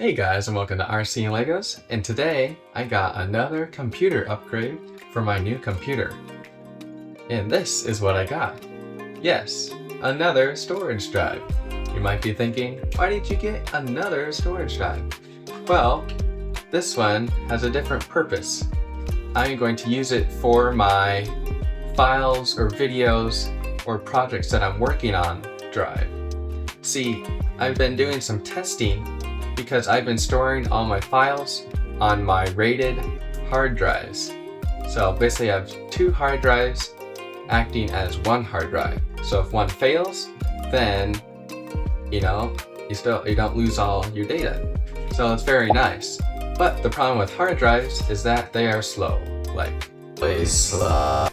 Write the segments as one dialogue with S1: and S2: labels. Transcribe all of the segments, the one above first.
S1: Hey guys, and welcome to RC and Legos, and today I got another computer upgrade for my new computer. And this is what I got. Yes, another storage drive. You might be thinking, why did you get another storage drive? Well, this one has a different purpose. I'm going to use it for my files or videos or projects that I'm working on drive. See, I've been doing some testing because I've been storing all my files on my rated hard drives. So basically I have two hard drives acting as one hard drive. So if one fails, then you don't lose all your data. So it's very nice. But the problem with hard drives is that they are slow. Like way slow.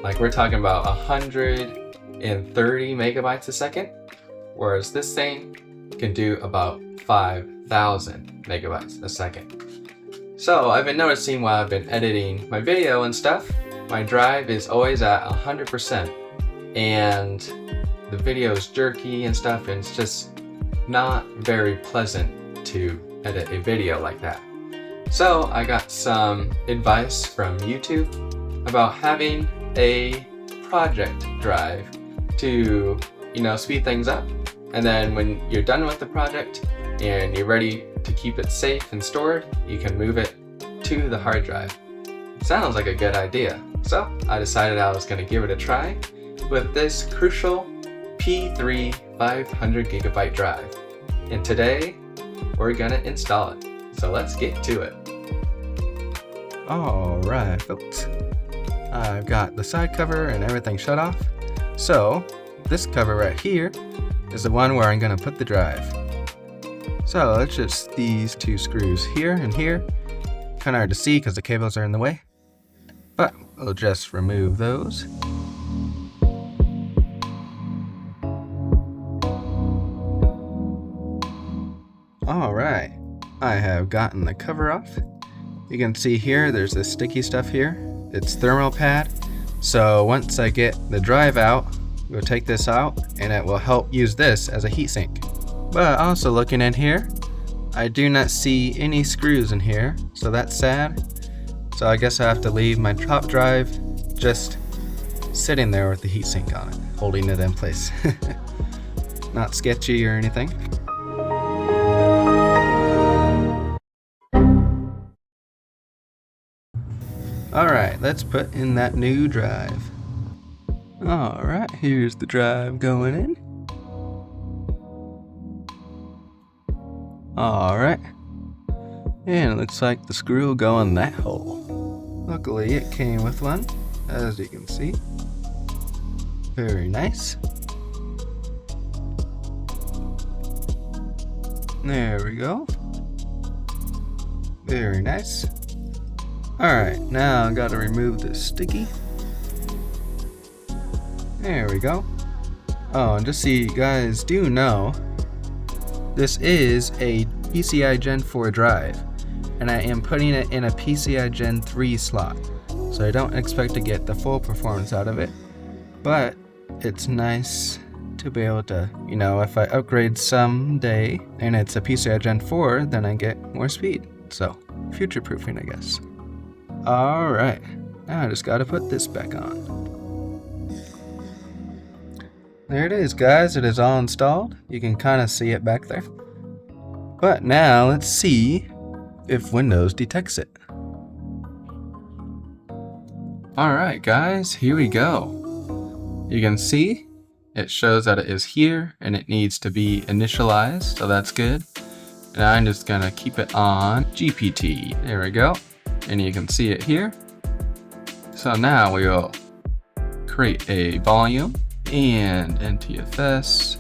S1: Like we're talking about 130 megabytes a second, whereas this thing can do about 5,000 megabytes a second. So I've been noticing while I've been editing my video and stuff, my drive is always at 100%, and the video is jerky and stuff, and it's just not very pleasant to edit a video like that. So I got some advice from YouTube about having a project drive to, speed things up. And then when you're done with the project and you're ready to keep it safe and stored, you can move it to the hard drive. Sounds like a good idea. So I decided I was going to give it a try with this Crucial P3 500 gigabyte drive. And today we're going to install it. So let's get to it.
S2: Alright folks, I've got the side cover and everything shut off. So this cover right here is the one where I'm going to put the drive. So it's just these two screws here and here. Kind of hard to see because the cables are in the way, but we'll just remove those. Alright, I have gotten the cover off. You can see here there's this sticky stuff here. It's thermal pad. So once I get the drive out, we'll take this out and it will help use this as a heatsink. But also looking in here, I do not see any screws in here, so that's sad. So I guess I have to leave my top drive just sitting there with the heatsink on it, holding it in place. Not sketchy or anything. Alright, let's put in that new drive. Alright, here's the drive going in. Alright. And it looks like the screw will go in that hole. Luckily it came with one, as you can see. Very nice. There we go. Very nice. Alright, now I gotta remove this sticky. There we go. Oh, and just so you guys do know, this is a PCI Gen 4 drive, and I am putting it in a PCI Gen 3 slot. So I don't expect to get the full performance out of it, but it's nice to be able to, if I upgrade someday and it's a PCI Gen 4, then I get more speed. So, future proofing, I guess. Alright, now I just gotta put this back on. There it is, guys. It is all installed. You can kind of see it back there. But now let's see if Windows detects it.
S1: Alright guys, here we go. You can see it shows that it is here and it needs to be initialized, so that's good. And I'm just gonna keep it on GPT. There we go. And you can see it here. So now we will create a volume and NTFS.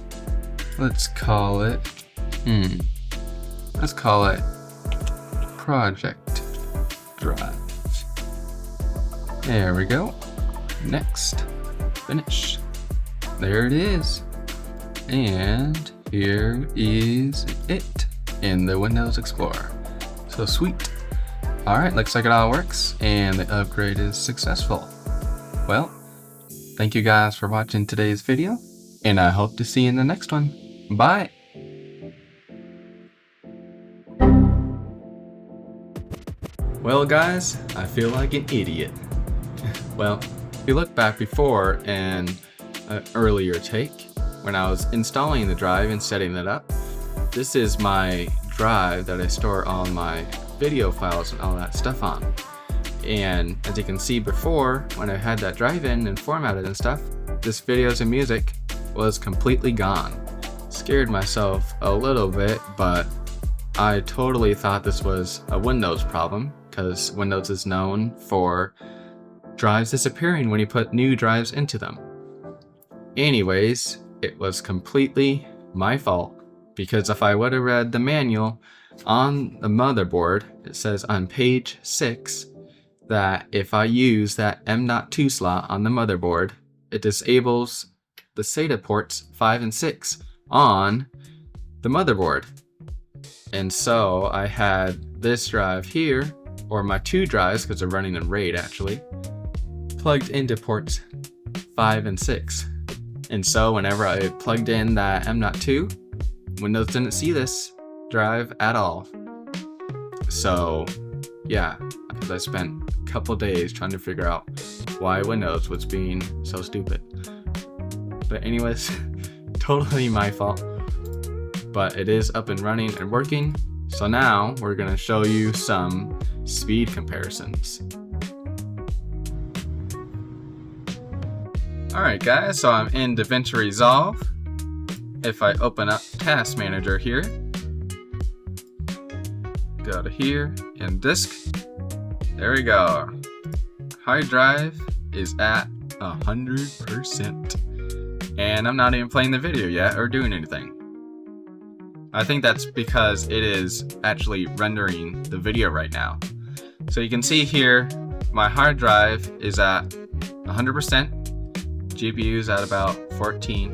S1: Let's call it project drive. There we go. Next. Finish. There it is. And here is it in the Windows Explorer. So sweet. Alright, looks like it all works, and the upgrade is successful. Well, thank you guys for watching today's video,
S2: And I hope to see you in the next one. Bye! Well guys, I feel like an idiot. Well, if you look back before in an earlier take, when I was installing the drive and setting it up, this is my drive that I store all my video files and all that stuff on. And as you can see before, when I had that drive in and formatted and stuff, this videos and music was completely gone. Scared myself a little bit, but I totally thought this was a Windows problem, because Windows is known for drives disappearing when you put new drives into them. Anyways, it was completely my fault, because if I would have read the manual on the motherboard, it says on page 6 that if I use that M.2 slot on the motherboard, it disables the SATA ports 5 and 6 on the motherboard. And so I had this drive here, or my 2 drives, because they're running in RAID actually, plugged into ports 5 and 6. And so whenever I plugged in that M.2, Windows didn't see this drive at all. So yeah, because I spent a couple days trying to figure out why Windows was being so stupid. But anyways, totally my fault. But it is up and running and working. So now we're going to show you some speed comparisons. Alright guys, so I'm in DaVinci Resolve. If I open up Task Manager here, go to here, and disk, there we go. Hard drive is at 100%. And I'm not even playing the video yet or doing anything. I think that's because it is actually rendering the video right now. So you can see here, my hard drive is at 100%, GPU's at about 14,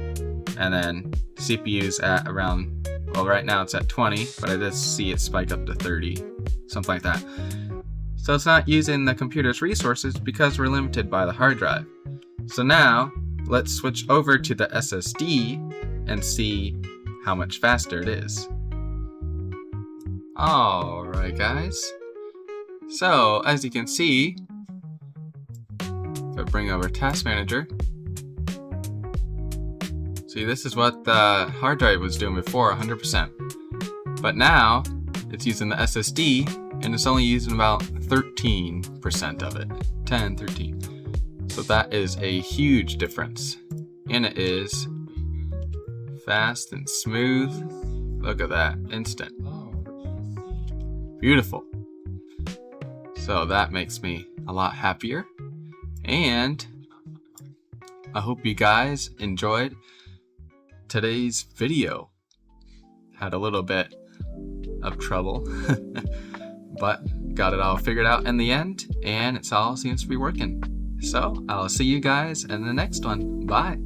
S2: and then CPU's at around, well right now it's at 20, but I did see it spike up to 30, something like that. So it's not using the computer's resources because we're limited by the hard drive. So now, let's switch over to the SSD and see how much faster it is. Alright guys, so as you can see, if I bring over Task Manager, see this is what the hard drive was doing before, 100%. But now, it's using the SSD, and it's only using about 13% of it, 10, 13. So that is a huge difference. And it is fast and smooth. Look at that, instant. Beautiful. So that makes me a lot happier. And I hope you guys enjoyed today's video. Had a little bit of trouble, but got it all figured out in the end, and it all seems to be working. So I'll see you guys in the next one. Bye.